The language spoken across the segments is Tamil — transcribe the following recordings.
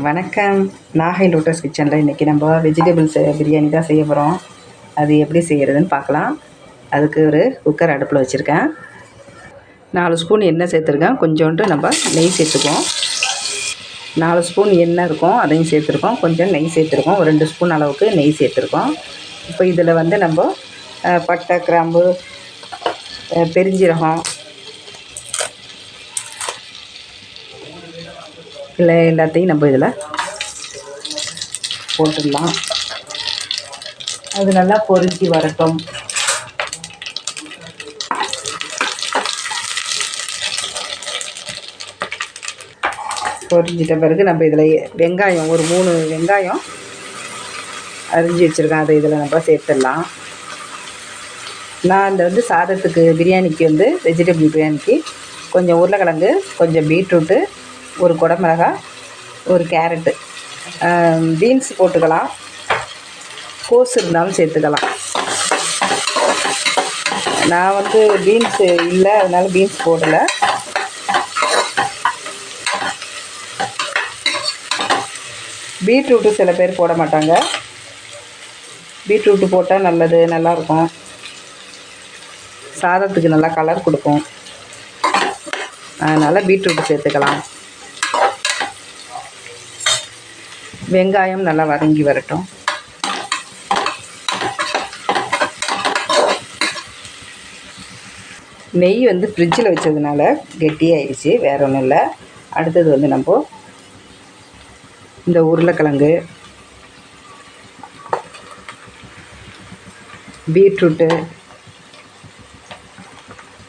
வணக்கம். நாகை லோட்டஸ் கிச்சனில் இன்றைக்கி நம்ம வெஜிடபிள்ஸ் பிரியாணி தான் செய்ய போகிறோம். அது எப்படி செய்கிறதுன்னு பார்க்கலாம். அதுக்கு ஒரு குக்கர் அடுப்பில் வச்சுருக்கேன். 4 ஸ்பூன் எண்ணெய் சேர்த்துருக்கேன். கொஞ்சோண்டு நம்ம நெய் சேர்த்துக்குவோம். 4 ஸ்பூன் எண்ணெய் இருக்கும், அதையும் சேர்த்துருக்கோம். கொஞ்சம் நெய் சேர்த்துருக்கோம். ஒரு 2 ஸ்பூன் அளவுக்கு நெய் சேர்த்துருக்கோம். இப்போ இதில் வந்து நம்ம பட்டை, கிராம்பு, பெருஞ்சீரகம் இல்லை எல்லாத்தையும் நம்ம இதில் போட்டுடலாம். அது நல்லா பொரிஞ்சு வரட்டும். பொரிஞ்சிட்ட பிறகு நம்ம இதில் வெங்காயம் ஒரு 3 வெங்காயம் அரிஞ்சு வச்சுருக்கேன். அதை இதில் நம்ம சேர்த்துடலாம். நான் இந்த வந்து சாதத்துக்கு பிரியாணிக்கு வந்து வெஜிடபிள் பிரியாணிக்கு கொஞ்சம் உருளைக்கிழங்கு, கொஞ்சம் பீட்ரூட்டு, ஒரு குடமிளகாய், ஒரு கேரட்டு, பீன்ஸ் போட்டுக்கலாம். கோஸ் இருந்தாலும் சேர்த்துக்கலாம். நான் வந்து பீன்ஸ் இல்லை, அதனால் பீன்ஸ் போடலை. பீட்ரூட்டு சில பேர் போட மாட்டாங்க. பீட்ரூட்டு போட்டால் நல்லது, நல்லாயிருக்கும். சாதத்துக்கு நல்லா கலர் கொடுக்கும். அதனால் பீட்ரூட்டு சேர்த்துக்கலாம். வெங்காயம் நல்லா வதங்கி வரட்டும். நெய் வந்து ஃப்ரிட்ஜில் வச்சதுனால கெட்டியாகிடுச்சு, வேறு ஒன்றும் இல்லை. அடுத்தது வந்து நம்ம இந்த உருளைக்கிழங்கு, பீட்ரூட்டு,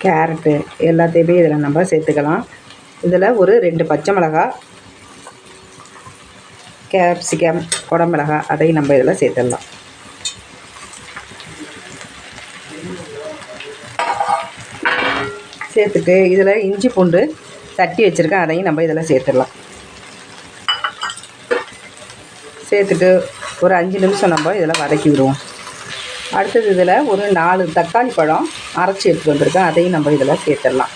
கேரட்டு எல்லாத்தையுமே இதில் நம்ம சேர்த்துக்கலாம். இதில் ஒரு 2 பச்சை மிளகாய், கேப்சிகம், குடமிளகாய் அதையும் நம்ம இதில் சேர்த்துடலாம். சேர்த்துட்டு இதில் இஞ்சி பூண்டு தட்டி வச்சுருக்கேன், அதையும் நம்ம இதில் சேர்த்துடலாம். சேர்த்துட்டு ஒரு 5 நிமிஷம் நம்ம இதில் வதக்கி விடுவோம். அடுத்தது இதில் ஒரு 4 தக்காளி பழம் அரைச்சி எடுத்துகிட்டு வந்திருக்கேன், அதையும் நம்ம இதில் சேர்த்துடலாம்.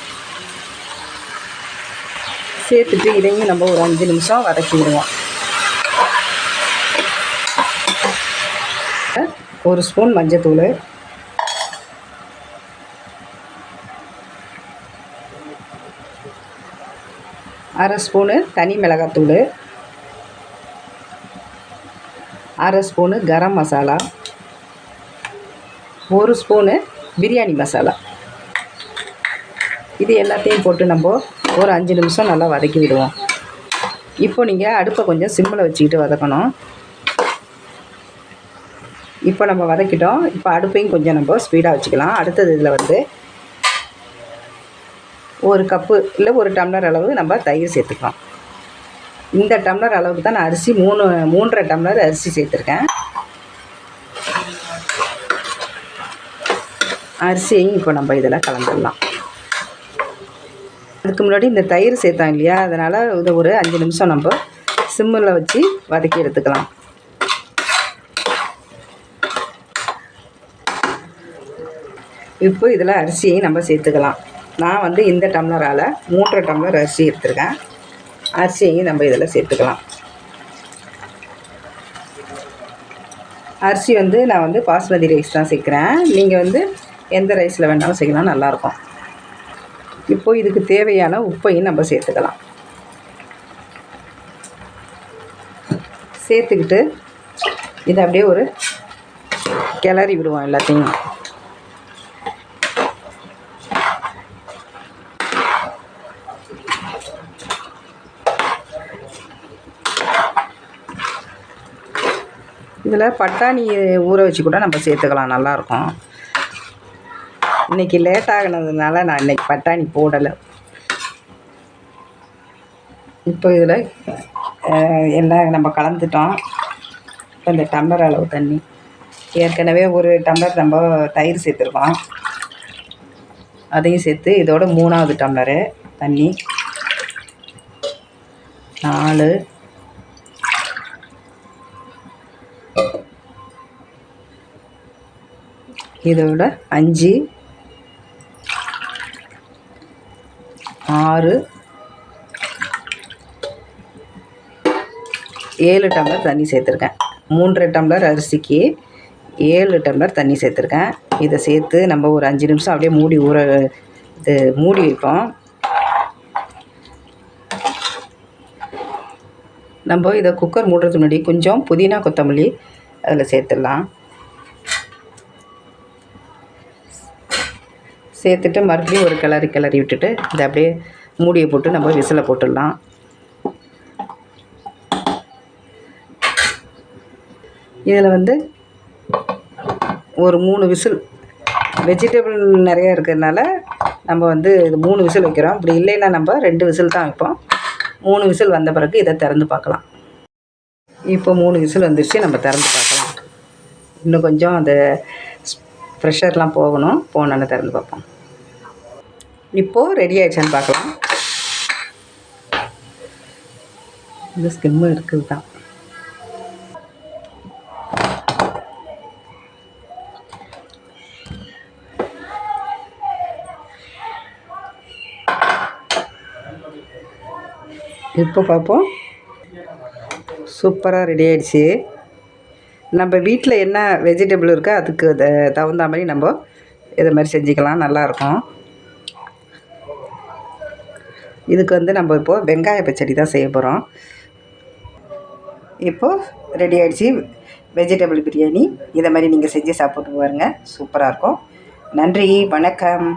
சேர்த்துட்டு இதையும் நம்ம ஒரு 5 நிமிஷம் வதக்கி விடுவோம். 1 ஸ்பூன் மஞ்சத்தூள், அரை ஸ்பூனு தனி மிளகாத்தூள், அரை ஸ்பூனு கரம் மசாலா, 1 ஸ்பூனு பிரியாணி மசாலா. இது எல்லாத்தையும் போட்டு நம்ம ஒரு 5 நிமிஷம் நல்லா வதக்கி விடுவோம். இப்போ நீங்கள் அடுப்பை கொஞ்சம் சிம்மில் வச்சுக்கிட்டு வதக்கணும். இப்போ நம்ம வதக்கிட்டோம். இப்போ அடுப்பையும் கொஞ்சம் நம்ம ஸ்பீடாக வச்சுக்கலாம். அடுத்தது இதில் வந்து 1 கப்பு இல்லை 1 டம்ளர் அளவு நம்ம தயிர் சேர்த்துக்கலாம். இந்த டம்ளர் அளவுக்கு தான் நான் அரிசி 3.5 டம்ளர் அரிசி சேர்த்துருக்கேன். அரிசியையும் இப்போ நம்ம இதில் கலந்துடலாம். அதுக்கு முன்னாடி இந்த தயிர் சேர்த்தோம் இல்லையா, அதனால் இதை ஒரு 5 நிமிஷம் நம்ம சிம்மில் வச்சு வதக்கி எடுத்துக்கலாம். இப்போ இதில் அரிசியை நம்ம சேர்த்துக்கலாம். நான் வந்து இந்த டம்ளரால் 3.5 டம்ளர் அரிசி எடுத்துருக்கேன். அரிசியையும் நம்ம இதில் சேர்த்துக்கலாம். அரிசி வந்து நான் வந்து பாஸ்மதி ரைஸ் தான் சேர்க்குறேன். நீங்கள் வந்து எந்த ரைஸில் வேணாலும் செய்யலாம், நல்லாயிருக்கும். இப்போ இதுக்கு தேவையான உப்பையும் நம்ம சேர்த்துக்கலாம். சேர்த்துக்கிட்டு இதை அப்படியே ஒரு கிளறி விடுவோம் எல்லாத்தையும். இதில் பட்டாணி ஊற வச்சு கூட நம்ம சேர்த்துக்கலாம், நல்லாயிருக்கும். இன்றைக்கி லேட் ஆகினதுனால நான் இன்றைக்கி பட்டாணி போடலை. இப்போ இதில் எல்லாம் நம்ம கலந்துட்டோம். இப்போ இந்த டம்ளர் அளவு தண்ணி, ஏற்கனவே 1 டம்ளர் நம்ம தயிர் சேர்த்துருக்கோம், அதையும் சேர்த்து இதோட 3வது டம்ளரு தண்ணி, 4, இதோட 5, 6, 7 டம்ளர் தண்ணி சேர்த்துருக்கேன். 3 டம்ளர் அரிசிக்கு 7 டம்ளர் தண்ணி சேர்த்துருக்கேன். இதை சேர்த்து நம்ம ஒரு 5 நிமிஷம் அப்படியே மூடி வைப்போம். நம்ம இதை குக்கர் மூடுறதுக்கு முன்னாடி கொஞ்சம் புதினா கொத்தமல்லி அதில் சேர்த்துடலாம். சேர்த்துட்டு மறுபடியும் ஒரு கிளறி விட்டுட்டு இதை அப்படியே மூடியை போட்டு நம்ம விசிலை போட்டுடலாம். இதில் வந்து ஒரு 3 விசில், வெஜிடபிள் நிறையா இருக்கிறதுனால நம்ம வந்து இது 3 விசில் வைக்கிறோம். அப்படி இல்லைன்னா நம்ம 2 விசில் தான் வைப்போம். 3 விசில் வந்த பிறகு இதை திறந்து பார்க்கலாம். இப்போ 3 விசில் வந்துருச்சு, நம்ம திறந்து பார்க்கலாம். இன்னும் கொஞ்சம் அந்த ப்ரெஷர்லாம் போனோன்னு திறந்து பார்ப்போம். இப்போது ரெடி ஆகிடுச்சான்னு பார்க்கலாம். இந்த ஸ்கிம்மு இருக்குது தான். இப்போ பார்ப்போம். சூப்பராக ரெடி ஆகிடுச்சு. நம்ம வீட்டில் என்ன வெஜிடபிள் இருக்கோ அதுக்கு தகுந்த மாதிரி நம்ம இதை மாதிரி செஞ்சுக்கலாம், நல்லாயிருக்கும். இதுக்கு வந்து நம்ம இப்போது வெங்காய பச்சடி தான் செய்ய போகிறோம். இப்போது ரெடி ஆகிடுச்சு வெஜிடபிள் பிரியாணி. இதை மாதிரி நீங்கள் செஞ்சு சாப்பிட்டு பாருங்க, சூப்பராக இருக்கும். நன்றி, வணக்கம்.